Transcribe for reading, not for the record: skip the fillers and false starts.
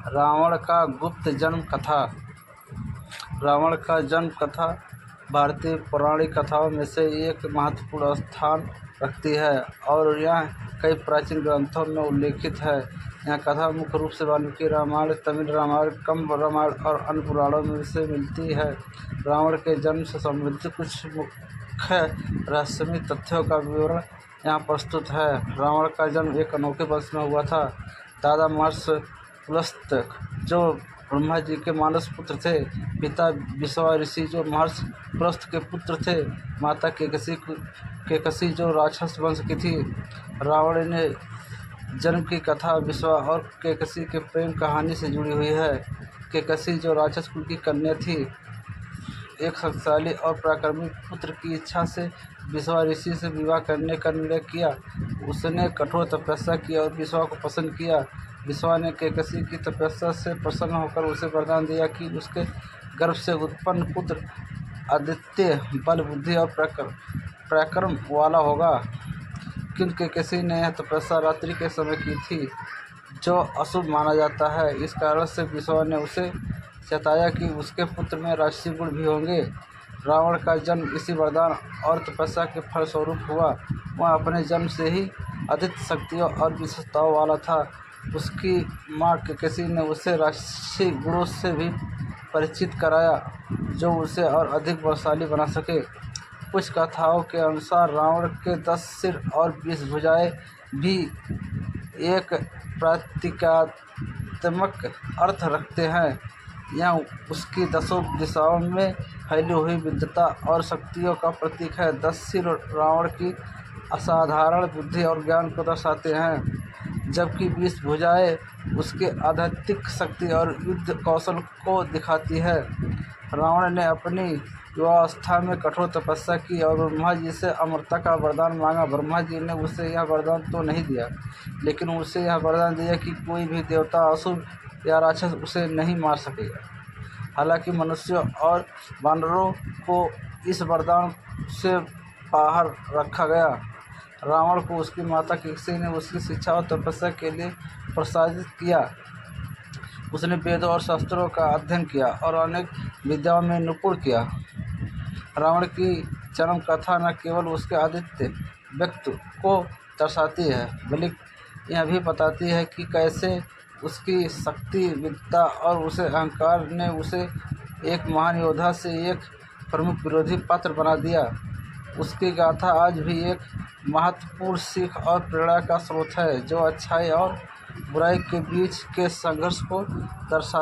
रावण का गुप्त जन्म कथा। रावण का जन्म कथा भारतीय पौराणिक कथाओं में से एक महत्वपूर्ण स्थान रखती है और यह कई प्राचीन ग्रंथों में उल्लेखित है। यह कथा मुख्य रूप से वाल्मीकि रामायण, तमिल रामायण, कंब रामायण और अन्य पुराणों में से मिलती है। रावण के जन्म से संबंधित कुछ मुख्य रहस्यमय तथ्यों का विवरण यहाँ प्रस्तुत है। रावण का जन्म एक अनोखे वंश में हुआ था। दादा महर्षि पुलस्त्य जो ब्रह्मा जी के मानस पुत्र थे, पिता विश्वा ऋषि जो महर्षि पुलस्त्य के पुत्र थे, माता केकसी जो राक्षस वंश की थी। रावण ने जन्म की कथा विश्वा और केकसी के प्रेम कहानी से जुड़ी हुई है। केकसी जो राक्षस कुल की कन्या थी, एक शक्तिशाली और पराक्रमी पुत्र की इच्छा से विश्वा ऋषि से विवाह करने का निर्णय किया। उसने कठोर तपस्या की और विश्वा को पसंद किया। विश्वा ने केकसी की तपस्या से प्रसन्न होकर उसे वरदान दिया कि उसके गर्भ से उत्पन्न पुत्र अद्वितीय बल, बुद्धि और पराक्रम वाला होगा। किंतु केकसी ने यह तपस्या रात्रि के समय की थी, जो अशुभ माना जाता है। इस कारण से विश्वा ने उसे चेताया कि उसके पुत्र में राक्षसी गुण भी होंगे। रावण का जन्म इसी वरदान और तपस्या के फलस्वरूप हुआ। वह अपने जन्म से ही अद्वितीय शक्तियों और विशेषताओं वाला था। उसकी माँ केकसी ने उसे राक्षसी गुणों से भी परिचित कराया, जो उसे और अधिक बलशाली बना सके। कुछ कथाओं के अनुसार रावण के 10 सिर और 20 भुजाएं भी एक प्रतीकात्मक अर्थ रखते हैं। यह उसकी 10 दिशाओं में फैली हुई विद्वता और शक्तियों का प्रतीक है। 10 सिर रावण की असाधारण बुद्धि और ज्ञान को दर्शाते हैं, जबकि 20 भुजाएं उसके आध्यात्मिक शक्ति और युद्ध कौशल को दिखाती है। रावण ने अपनी युवावस्था में कठोर तपस्या की और ब्रह्मा जी से अमरता का वरदान मांगा। ब्रह्मा जी ने उसे यह वरदान तो नहीं दिया, लेकिन उसे यह वरदान दिया कि कोई भी देवता, असुर या राक्षस उसे नहीं मार सकेगा। हालांकि मनुष्यों और वानरों को इस वरदान से बाहर रखा गया। रावण को उसकी माता केकसी ने उसकी शिक्षा और तपस्या के लिए प्रोत्साहित किया। उसने वेदों और शास्त्रों का अध्ययन किया और अनेक विद्याओं में निपुण किया। रावण की जन्म कथा न केवल उसके अद्वितीय व्यक्तित्व को दर्शाती है, बल्कि यह भी बताती है कि कैसे उसकी शक्ति, विद्वता और उसे अहंकार ने उसे एक महान योद्धा से एक प्रमुख विरोधी पात्र बना दिया। उसकी गाथा आज भी एक महत्वपूर्ण सीख और प्रेरणा का स्रोत है, जो अच्छाई और बुराई के बीच के संघर्ष को दर्शा